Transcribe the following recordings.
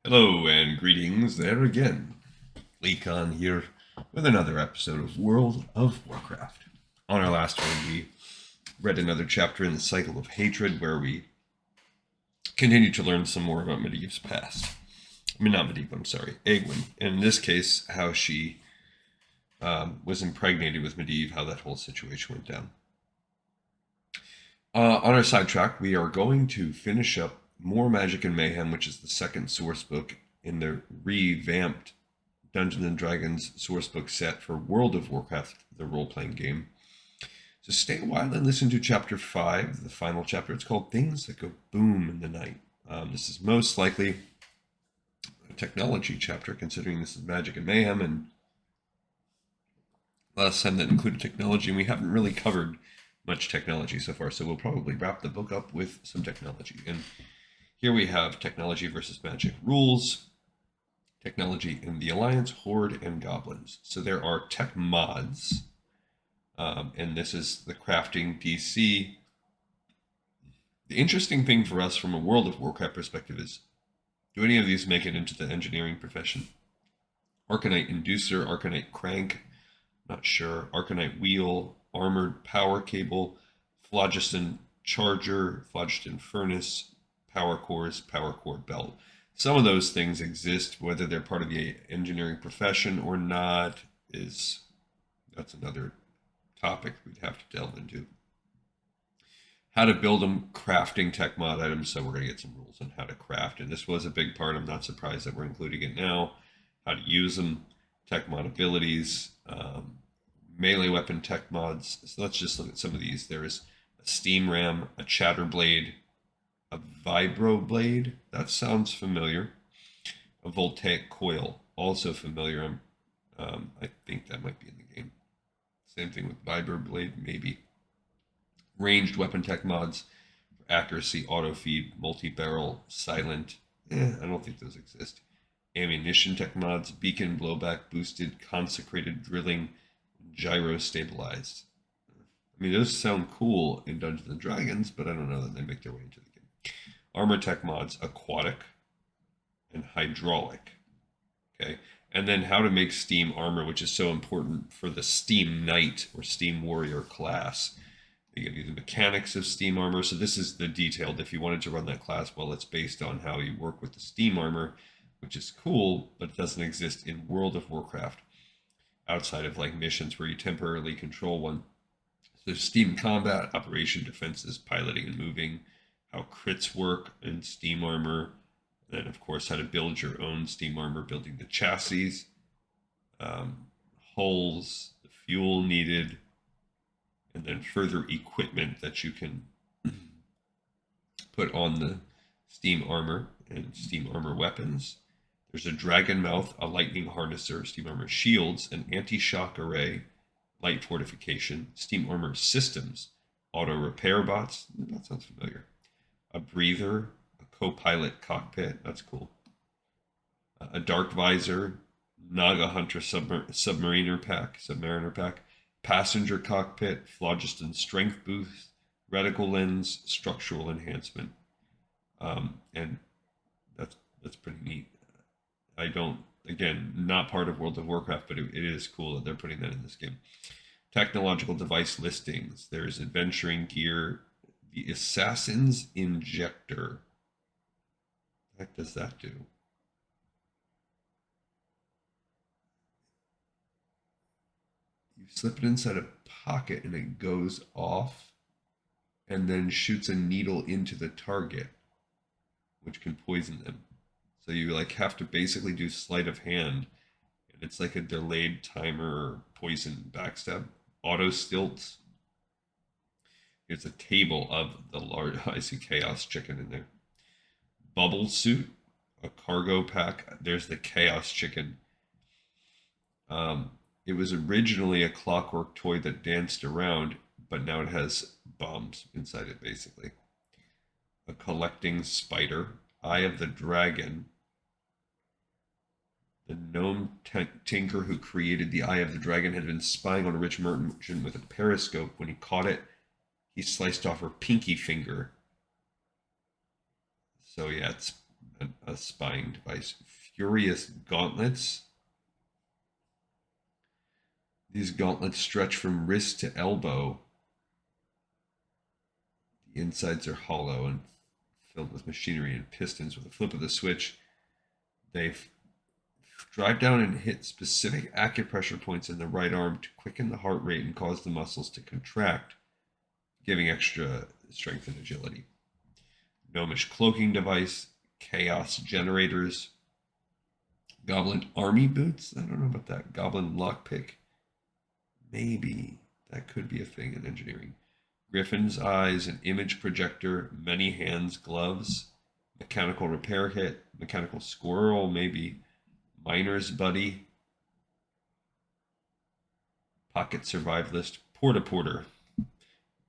Hello and greetings there again. Leakon here with another episode of World of Warcraft. On our last one, we read another chapter in the Cycle of Hatred where we continued to learn some more about Medivh's past. I mean, not Medivh, I'm sorry, Egwene. And in this case, how she was impregnated with Medivh, how that whole situation went down. On our sidetrack, we are going to finish up More Magic and Mayhem, which is the second source book in the revamped Dungeons and Dragons sourcebook set for World of Warcraft, the role-playing game. So stay a while and listen to Chapter 5, the final chapter. It's called Things That Go Boom in the Night. This is most likely a technology chapter, considering this is Magic and Mayhem, and last time that included technology, and we haven't really covered much technology so far, so we'll probably wrap the book up with some technology. And here we have technology versus magic rules, technology in the Alliance, Horde, and Goblins. So there are tech mods, and this is the crafting DC. The interesting thing for us from a World of Warcraft perspective is, do any of these make it into the engineering profession? Arcanite Inducer, Arcanite Crank, not sure. Arcanite Wheel, Armored Power Cable, Phlogiston Charger, Phlogiston Furnace, Power Cores, Power Core Belt. Some of those things exist, whether they're part of the engineering profession or not, that's another topic we'd have to delve into. How to build them, crafting tech mod items, so we're going to get some rules on how to craft, and this was a big part. I'm not surprised that we're including it now. How to use them, tech mod abilities, melee weapon tech mods. So let's just look at some of these. There is a Steam Ram, a Chatter Blade, a Vibro Blade. That sounds familiar. A Voltaic Coil, also familiar. I think that might be in the game. Same thing with Vibro Blade, maybe. Ranged weapon tech mods for accuracy, auto feed, multi-barrel, silent. I don't think those exist. Ammunition tech mods, beacon, blowback, boosted, consecrated drilling, gyro stabilized. I mean, those sound cool in Dungeons and Dragons, but I don't know that they make their way into the game. Armor tech mods, aquatic and hydraulic. Okay. And then how to make steam armor, which is so important for the Steam Knight or Steam Warrior class. You give you the mechanics of steam armor. So this is the detailed. If you wanted to run that class, well, it's based on how you work with the steam armor, which is cool, but it doesn't exist in World of Warcraft outside of like missions where you temporarily control one. So steam combat, operation, defenses, piloting and moving, how crits work in steam armor, and then of course how to build your own steam armor, building the chassis, hulls, the fuel needed, and then further equipment that you can put on the steam armor and steam armor weapons. There's a dragon mouth, a lightning harnesser, steam armor shields, an anti-shock array, light fortification, steam armor systems, auto repair bots. That sounds familiar. A breather, a co-pilot cockpit. That's cool. A dark visor, Naga Hunter submariner pack, passenger cockpit, phlogiston strength boost, reticle lens, structural enhancement, and that's pretty neat. I don't, again, not part of World of Warcraft, but it is cool that they're putting that in this game. Technological device listings. There's adventuring gear, the Assassin's Injector. What the heck does that do? You slip it inside a pocket and it goes off and then shoots a needle into the target, which can poison them. So you like have to basically do sleight of hand, and it's like a delayed timer poison backstab. Auto stilts. It's a table of the large. I see Chaos Chicken in there. Bubble suit, a cargo pack. There's the Chaos Chicken. It was originally a clockwork toy that danced around, but now it has bombs inside it, basically. A collecting spider, Eye of the Dragon. The gnome tinker who created the Eye of the Dragon had been spying on a rich merchant with a periscope. When he caught it, he sliced off her pinky finger. So yeah, it's a spying device. Furious gauntlets. These gauntlets stretch from wrist to elbow. The insides are hollow and filled with machinery and pistons. With a flip of the switch, they drive down and hit specific acupressure points in the right arm to quicken the heart rate and cause the muscles to contract, giving extra strength and agility. Gnomish cloaking device, chaos generators, goblin army boots. I don't know about that. Goblin lockpick. Maybe that could be a thing in engineering. Griffin's eyes, an image projector, many hands, gloves, mechanical repair kit, mechanical squirrel, maybe miner's buddy, pocket survive list, porta-porter,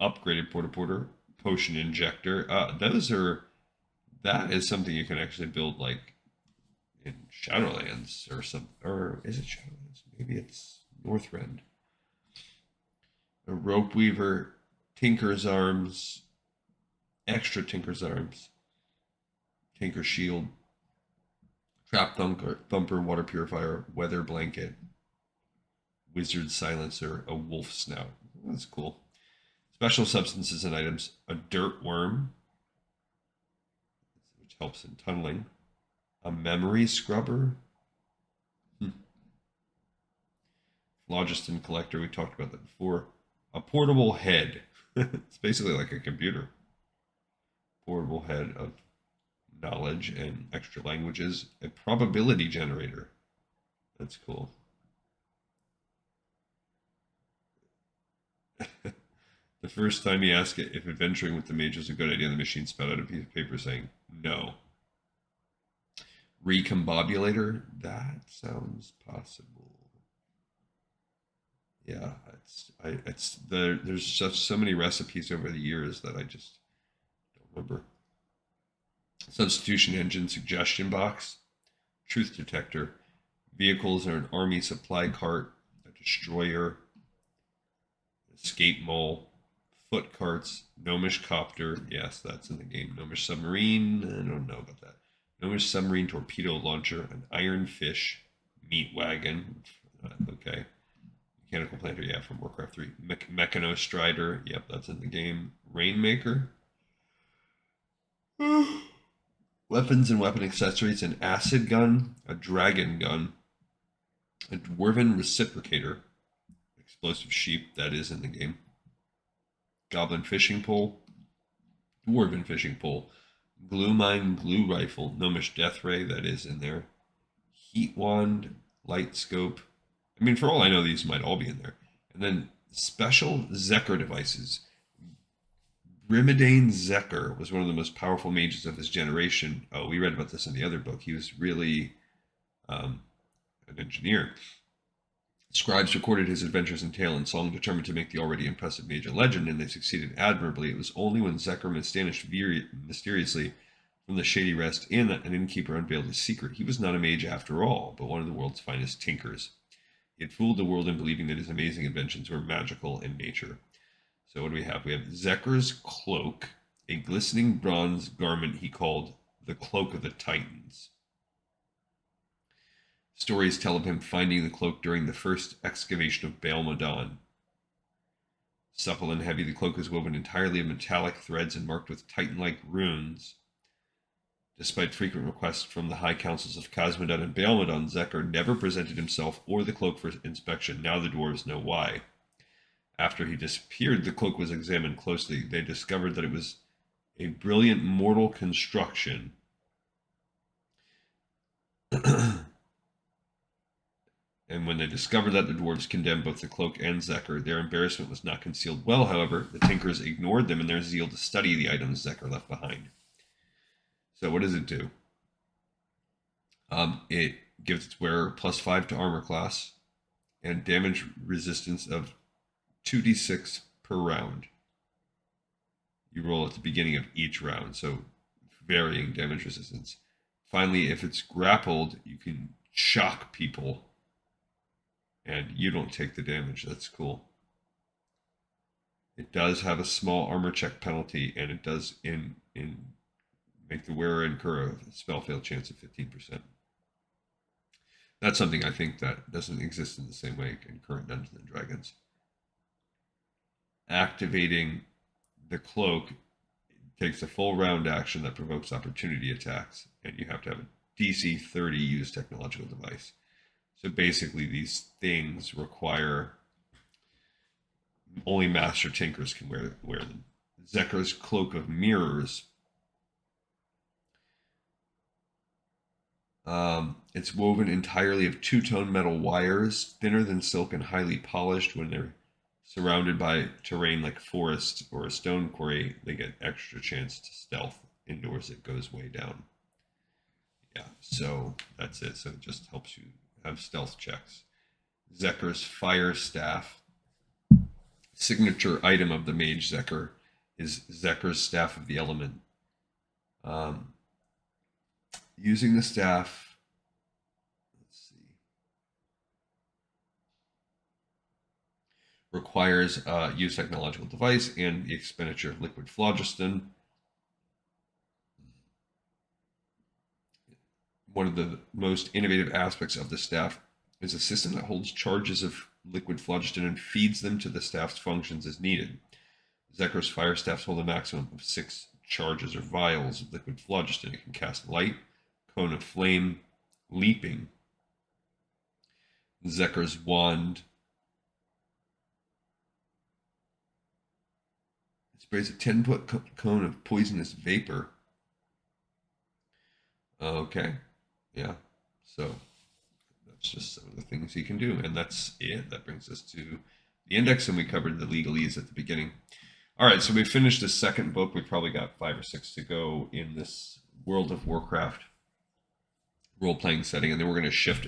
upgraded porta-porter, potion injector. That is something you can actually build like in Shadowlands or some, or is it Shadowlands? Maybe it's Northrend. A rope weaver, Tinker's arms, extra Tinker's arms, Tinker shield, trap thumper, water purifier, weather blanket, wizard silencer, a wolf snout. That's cool. Special substances and items, a dirt worm, which helps in tunneling, a memory scrubber, phlogiston collector, we talked about that before, a portable head. It's basically like a computer. Portable head of knowledge and extra languages, a probability generator. That's cool. The first time you ask it if adventuring with the mage is a good idea, the machine spat out a piece of paper saying no. Recombobulator, that sounds possible. Yeah, there's so many recipes over the years that I just don't remember. Substitution engine, suggestion box, truth detector, vehicles are an army supply cart, a destroyer, escape mole, foot carts, gnomish copter. Yes, that's in the game. Gnomish submarine. I don't know about that. Gnomish submarine torpedo launcher, an iron fish, meat wagon. Okay. Mechanical planter, yeah, from Warcraft 3. Mechano strider, yep, that's in the game. Rainmaker. Weapons and weapon accessories, an acid gun, a dragon gun, a dwarven reciprocator, explosive sheep, that is in the game. Goblin fishing pole, dwarven fishing pole, glue mine, glue rifle, gnomish death ray, that is in there. Heat wand, light scope. I mean, for all I know, these might all be in there. And then special Zeker devices. Grimidane Zeker was one of the most powerful mages of his generation. Oh, we read about this in the other book. He was really an engineer. Scribes recorded his adventures in tale and song, determined to make the already impressive mage a legend, and they succeeded admirably. It was only when Zeker vanished mysteriously from the shady rest inn that an innkeeper unveiled his secret. He was not a mage after all, but one of the world's finest tinkers. He had fooled the world in believing that his amazing inventions were magical in nature. So what do we have? We have Zeker's cloak, a glistening bronze garment he called the Cloak of the Titans. Stories tell of him finding the cloak during the first excavation of Baal Modan. Supple and heavy, the cloak was woven entirely of metallic threads and marked with Titan-like runes. Despite frequent requests from the high councils of Khazmodan and Baal Modan, Zeker never presented himself or the cloak for inspection. Now the dwarves know why. After he disappeared, the cloak was examined closely. They discovered that it was a brilliant mortal construction. And when they discovered that, the dwarves condemned both the cloak and Zeker. Their embarrassment was not concealed well, however. The tinkers ignored them in their zeal to study the items Zeker left behind. So what does it do? It gives its wearer +5 to armor class and damage resistance of 2d6 per round. You roll at the beginning of each round, so varying damage resistance. Finally, if it's grappled, you can shock people and you don't take the damage. That's cool. It does have a small armor check penalty, and it does in Make the wearer incur a spell fail chance of 15%. That's something I think that doesn't exist in the same way in current Dungeons and Dragons. Activating the cloak takes a full round action that provokes opportunity attacks, and you have to have a DC 30 use technological device. So basically, these things require only master tinkers can wear them. Zekr's Cloak of Mirrors. It's woven entirely of two-tone metal wires, thinner than silk and highly polished. When they're surrounded by terrain like forest or a stone quarry, they get extra chance to stealth. Indoors, it goes way down. Yeah, so that's it. So it just helps you have stealth checks. Zekr's Fire Staff. Signature item of the Mage Zekr is Zekr's Staff of the Element. Using the staff, let's see, requires use technological device and the expenditure of liquid phlogiston. One of the most innovative aspects of the staff is a system that holds charges of liquid phlogiston and feeds them to the staff's functions as needed. Zekr's Fire Staffs hold a maximum of 6 charges or vials of liquid phlogiston. It can cast light, cone of flame, leaping. Zekr's Wand. It sprays a 10-foot cone of poisonous vapor. Okay, yeah, so that's just some of the things he can do, and that's it. That brings us to the index, and we covered the legalese at the beginning. All right, so we finished the second book. We've probably got 5 or 6 to go in this World of Warcraft role-playing setting, and then we're going to shift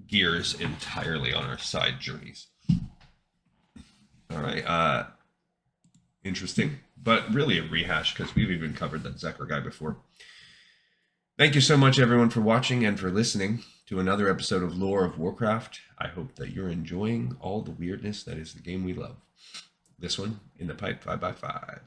gears entirely on our side journeys. All right, interesting, but really a rehash because we've even covered that Zekr guy before. Thank you so much, everyone, for watching and for listening to another episode of Lore of Warcraft. I hope that you're enjoying all the weirdness that is the game we love. This one in the pipe 5x5.